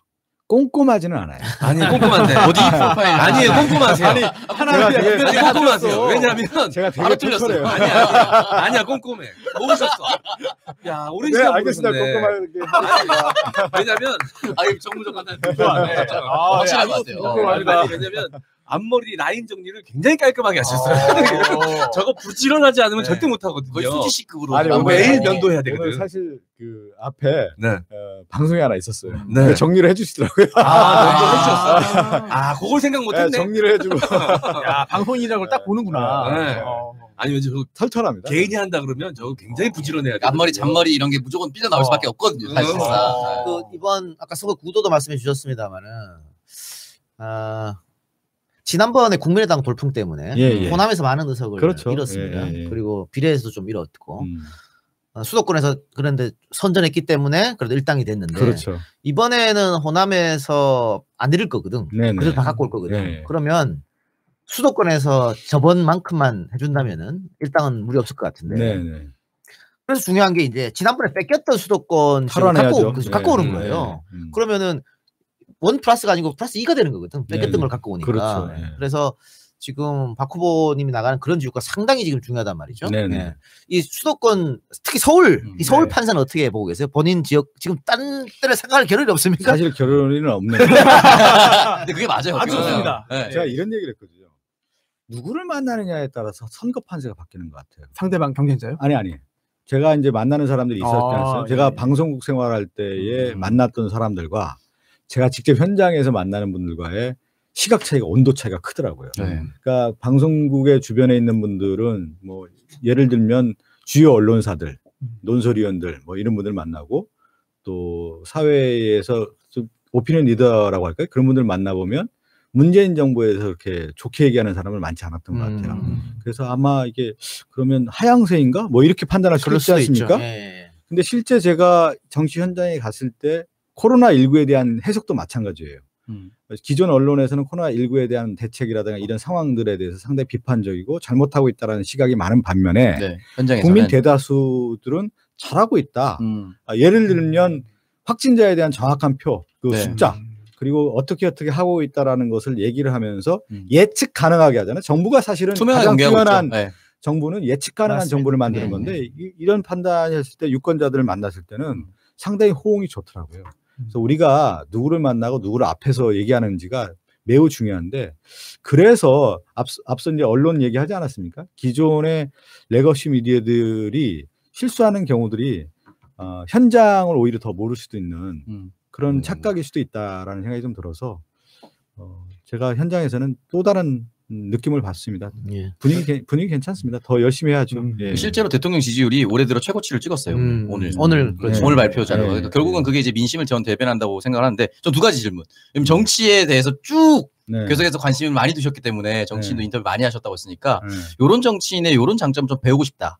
꼼꼼하지는 않아요. 아니 꼼꼼한데 어디 프로파일 아니에요. 꼼꼼하세요. 아니 하나 꼼꼼하세요. 왜냐하면 제가 되게 틀렸어요. 아니야 꼼꼼해. 모르셨어. 야 오랜 시간 알겠습니다. 꼼꼼하게 왜냐면 정무정관한 확실한 것 같아요. 왜냐면 앞머리 라인 정리를 굉장히 깔끔하게 하셨어요. 저거 부지런하지 않으면 절대 못 하거든요. 거의 수지식급으로. 매일 면도해야 되거든. 오늘 사실 그 앞에 방송이 하나 있었어요. 정리를 해주시더라고요. 면도 해주셨어. 그걸 생각 못했네. 정리를 해주고. 야 방송이라고 딱 보는구나. 아니면 저 털털합니다. 개인이 한다 그러면 저 굉장히 부지런해야 돼. 앞머리, 잔머리 이런 게 무조건 삐져 나올 수밖에 없거든요. 사실상. 이번 아까 선거 구도도 말씀해 주셨습니다만은 지난번에 국민의당 돌풍 때문에 호남에서 많은 의석을 잃었습니다. 그리고 비례에서도 좀 잃었고 수도권에서 그런데 선전했기 때문에 그래도 일당이 됐는데 이번에는 호남에서 안 잃을 거거든. 그래서 다 갖고 올 거거든. 그러면 수도권에서 저번만큼만 해준다면은 일당은 무리 없을 것 같은데. 그래서 중요한 게 이제 지난번에 뺏겼던 수도권 갖고 오는 거예요. 그러면은 1 플러스가 아니고 플러스 2가 되는 거거든. 뺏겼던 걸 갖고 오니까. 그래서 지금 박 후보님이 나가는 그런 지역가 상당히 지금 중요하단 말이죠. 이 수도권 특히 서울, 이 서울 판사는 어떻게 보고 계세요? 본인 지역 지금 딴 데를 생각할 겨를이 없습니까? 사실 겨를은 없네요. 근데 그게 맞아요. 아주 좋습니다. 제가 이런 얘기를 했거든요. 누구를 만나느냐에 따라서 선거 판세가 바뀌는 것 같아요. 상대방 경쟁자요? 아니. 제가 이제 만나는 사람들이 있었지 않습니까? 제가 방송국 생활할 때에 만났던 사람들과 제가 직접 현장에서 만나는 분들과의 시각 차이가, 온도 차이가 크더라고요. 그러니까 방송국의 주변에 있는 분들은 뭐 예를 들면 주요 언론사들, 논설위원들 뭐 이런 분들 만나고 또 사회에서 오피니언 리더라고 할까요? 그런 분들 만나보면 문재인 정부에서 그렇게 좋게 얘기하는 사람을 많지 않았던 것 같아요. 그래서 아마 이게 그러면 하향세인가? 뭐 이렇게 판단할 수 있지 않습니까? 근데 실제 제가 정치 현장에 갔을 때 코로나19에 대한 해석도 마찬가지예요. 기존 언론에서는 코로나19에 대한 대책이라든가 이런 상황들에 대해서 상당히 비판적이고 잘못하고 있다는 시각이 많은 반면에 국민 대다수들은 잘하고 있다. 예를 들면 확진자에 대한 정확한 표, 그 숫자, 그리고 어떻게 하고 있다라는 것을 얘기를 하면서 예측 가능하게 하잖아요. 정부가 사실은 가장 뛰어난 정부는 예측 가능한 정부를 만드는 건데 이런 판단을 했을 때 유권자들을 만났을 때는 상당히 호응이 좋더라고요. 그래서 우리가 누구를 만나고 누구를 앞에서 얘기하는지가 매우 중요한데 그래서 앞서 이제 언론 얘기하지 않았습니까? 기존의 레거시 미디어들이 실수하는 경우들이 현장을 오히려 더 모를 수도 있는 그런 착각일 수도 있다라는 생각이 좀 들어서 제가 현장에서는 또 다른 느낌을 받습니다. 분위기 괜찮습니다. 더 열심히 해야죠. 실제로 대통령 지지율이 올해 들어 최고치를 찍었어요. 오늘 발표잖아요. 그러니까 결국은 그게 이제 민심을 전 대변한다고 생각을 하는데 저 두 가지 질문. 정치에 대해서 쭉 계속해서 관심을 많이 두셨기 때문에 정치인도 인터뷰 많이 하셨다고 했으니까 요런 정치인의 요런 장점 좀 배우고 싶다.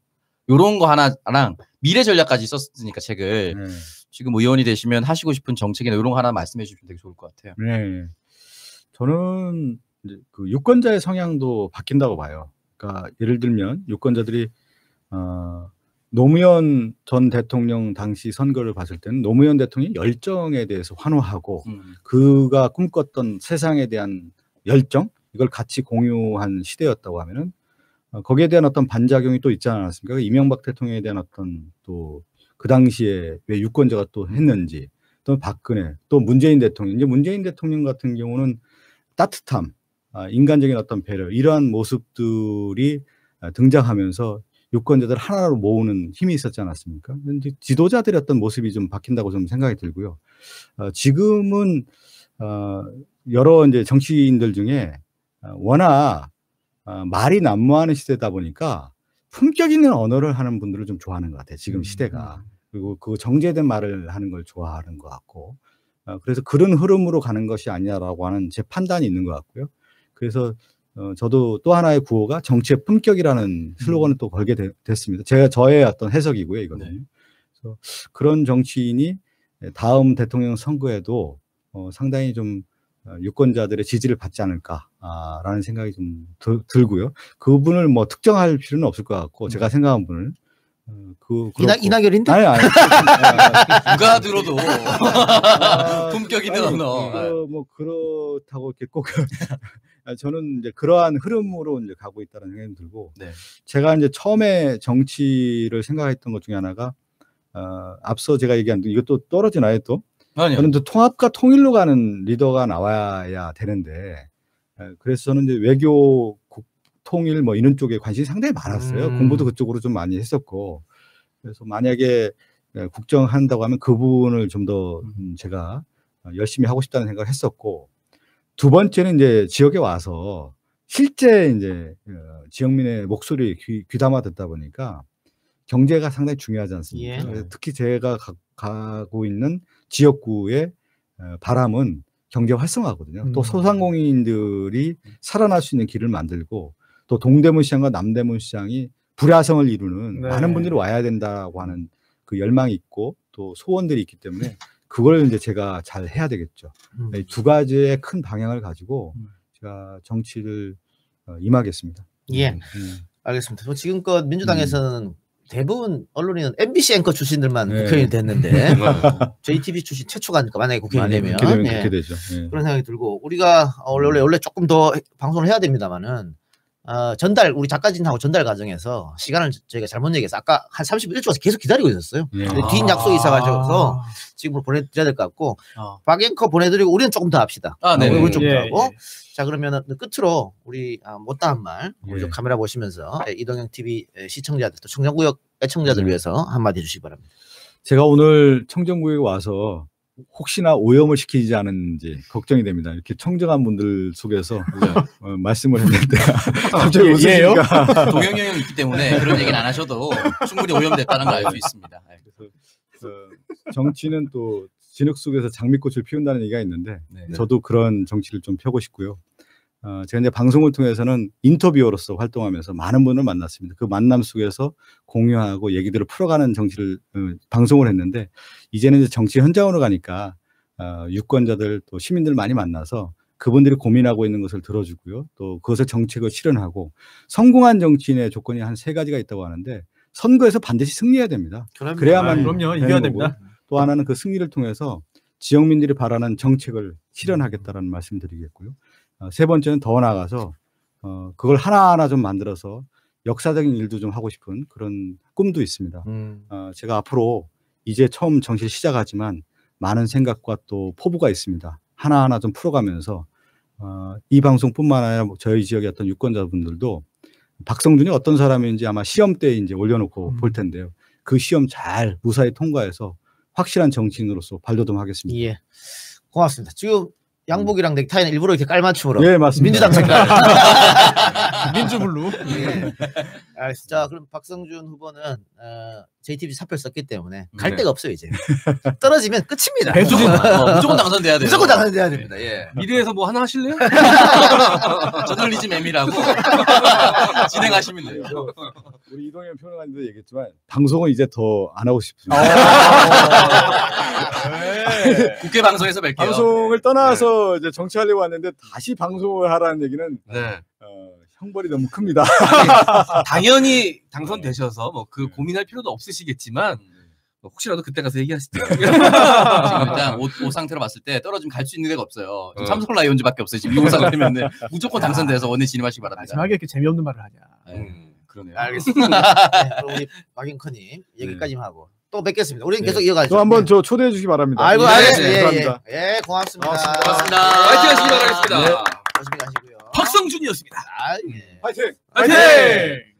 요런 거 하나랑 미래 전략까지 썼으니까 책을 지금 의원이 되시면 하시고 싶은 정책이나 이런 거 하나 말씀해 주시면 되게 좋을 것 같아요. 네, 저는 이제 그 유권자의 성향도 바뀐다고 봐요. 그러니까 예를 들면 유권자들이 노무현 전 대통령 당시 선거를 봤을 때는 노무현 대통령의 열정에 대해서 환호하고 그가 꿈꿨던 세상에 대한 열정 이걸 같이 공유한 시대였다고 하면은 거기에 대한 어떤 반작용이 또 있지 않았습니까? 이명박 대통령에 대한 어떤 또 그 당시에 왜 유권자가 또 했는지 또 박근혜 또 문재인 대통령 이제 문재인 대통령 같은 경우는 따뜻함, 인간적인 어떤 배려 이러한 모습들이 등장하면서 유권자들 하나로 모으는 힘이 있었지 않았습니까? 근데 지도자들의 어떤 모습이 좀 바뀐다고 좀 생각이 들고요. 지금은 여러 이제 정치인들 중에 워낙 말이 난무하는 시대다 보니까 품격 있는 언어를 하는 분들을 좀 좋아하는 것 같아요. 지금 시대가. 그리고 그 정제된 말을 하는 걸 좋아하는 것 같고. 그래서 그런 흐름으로 가는 것이 아니냐라고 하는 제 판단이 있는 것 같고요. 그래서 저도 또 하나의 구호가 정치의 품격이라는 슬로건을 또 걸게 됐습니다. 저의 어떤 해석이고요, 이거는. 네. 그래서 그런 정치인이 다음 대통령 선거에도 상당히 좀 유권자들의 지지를 받지 않을까라는 생각이 좀 들고요. 그분을 뭐 특정할 필요는 없을 것 같고 제가 생각한 분을 이낙연인데? 아니. 누가 들어도 품격 있는 언어. 뭐 그렇다고 이렇게 꼭 저는 이제 그러한 흐름으로 이제 가고 있다는 생각이 들고 네. 제가 이제 처음에 정치를 생각했던 것 중에 하나가 앞서 제가 얘기한 이것도 떨어지나요 또? 아니요. 저는 또 통합과 통일로 가는 리더가 나와야 되는데 그래서 저는 이제 외교 통일 뭐 이런 쪽에 관심이 상당히 많았어요. 공부도 그쪽으로 좀 많이 했었고 그래서 만약에 국정한다고 하면 그 부분을 좀 더 제가 열심히 하고 싶다는 생각을 했었고 두 번째는 이제 지역에 와서 실제 이제 지역민의 목소리에 귀담아 듣다 보니까 경제가 상당히 중요하지 않습니까? 예. 특히 제가 가고 있는 지역구의 바람은 경제 활성화거든요. 또 소상공인들이 살아날 수 있는 길을 만들고 또 동대문 시장과 남대문 시장이 불야성을 이루는 네. 많은 분들이 와야 된다고 하는 그 열망이 있고 또 소원들이 있기 때문에 그걸 이제 제가 잘 해야 되겠죠. 이 두 가지의 큰 방향을 가지고 제가 정치를 임하겠습니다. 예, 알겠습니다. 지금껏 민주당에서는 대부분 언론인은 MBC 앵커 출신들만 네. 국회의원이 됐는데 JTBC 출신 최초가 아닐까 만약에 국회의원이 되면 그렇게 되죠. 예. 그런 생각이 들고 우리가 원래 조금 더 방송을 해야 됩니다만은 전달 우리 작가진하고 전달 과정에서 시간을 저희가 잘못 얘기해서 아까 한 30분 일찍 계속 기다리고 있었어요. 예. 뒷 약속이 있어가지고 지금으로 보내드려야 될 것 같고 박 앵커 보내드리고 우리는 조금 더 합시다. 우리 좀 더 하고 자 그러면 끝으로 우리 못다한 말 우리 좀 카메라 보시면서 이동형 TV 시청자들 또 청정구역 애청자들 위해서 한마디 해주시기 바랍니다. 제가 오늘 청정구역에 와서 혹시나 오염을 시키지 않은지 걱정이 됩니다. 이렇게 청정한 분들 속에서 말씀을 했는데 갑자기 웃으시니까 동영이 형이 있기 때문에 그런 얘기는 안 하셔도 충분히 오염됐다는 걸 알 수 있습니다. 그래서 정치는 또 진흙 속에서 장미꽃을 피운다는 얘기가 있는데 저도 그런 정치를 좀 펴고 싶고요. 제가 이제 방송을 통해서는 인터뷰어로서 활동하면서 많은 분을 만났습니다. 그 만남 속에서 공유하고 얘기들을 풀어가는 정치를 방송을 했는데 이제는 이제 정치 현장으로 가니까 유권자들 또 시민들 많이 만나서 그분들이 고민하고 있는 것을 들어주고요. 또 그것을 정책을 실현하고 성공한 정치인의 조건이 한 3가지가 있다고 하는데 선거에서 반드시 승리해야 됩니다. 그래야만 그럼요. 이겨야 됩니다. 또 하나는 그 승리를 통해서 지역민들이 바라는 정책을 실현하겠다라는 말씀드리겠고요. 3번째는 더 나아가서 그걸 하나하나 좀 만들어서 역사적인 일도 좀 하고 싶은 그런 꿈도 있습니다. 제가 앞으로 이제 처음 정치를 시작하지만 많은 생각과 또 포부가 있습니다. 하나하나 좀 풀어가면서 이 방송뿐만 아니라 저희 지역의 어떤 유권자분들도 박성준이 어떤 사람인지 아마 시험 때 이제 올려놓고 볼 텐데요. 그 시험 잘 무사히 통과해서 확실한 정치인으로서 발돋움하겠습니다. 예, 고맙습니다. 지금 양복이랑 넥타이는 일부러 이렇게 깔맞춤으로. 예, 맞습니다. 민주당 색깔. 민주블루. 예. 알겠습니다. 자, 그럼 박성준 후보는 JTBC 사표를 썼기 때문에 갈 데가 없어요, 이제. 떨어지면 끝입니다. 무조건 당선돼야 돼요. 무조건 당선돼야 됩니다. 예. 미래에서 뭐 하나 하실래요? 저널리즘 M이라고 진행하시면 돼요. 우리 이동현 평론가님도 얘기했지만 방송은 이제 더 안 하고 싶습니다. 네. 국회 방송에서 뵐게요. 방송을 떠나서 이제 정치하려고 왔는데 다시 방송을 하라는 얘기는 형벌이 너무 큽니다. 당연히 당선되셔서 뭐 그 고민할 필요도 없으시겠지만 혹시라도 그때 가서 얘기하시죠. 지금 일단 옷 상태로 봤을 때 떨어지면 갈 수 있는 데가 없어요. 삼성 라이온즈밖에 없어요. 지금 이 옷 상태면 무조건 당선돼서 원내 진입하시기 바랍니다. 마지막에 이렇게 재미없는 말을 하냐. 그러네요. 알겠습니다. 네, 그럼 우리 박영커님 얘기까지만 하고 또 뵙겠습니다. 우리는 계속 이어가죠. 또 한번 저 초대해 주시기 바랍니다. 아이고, 감사합니다. 예, 고맙습니다. 고맙습니다. 화이팅 하시기 바라겠습니다. 조심히 가시고요. 박성준이었습니다. 예. 화이팅! 화이팅!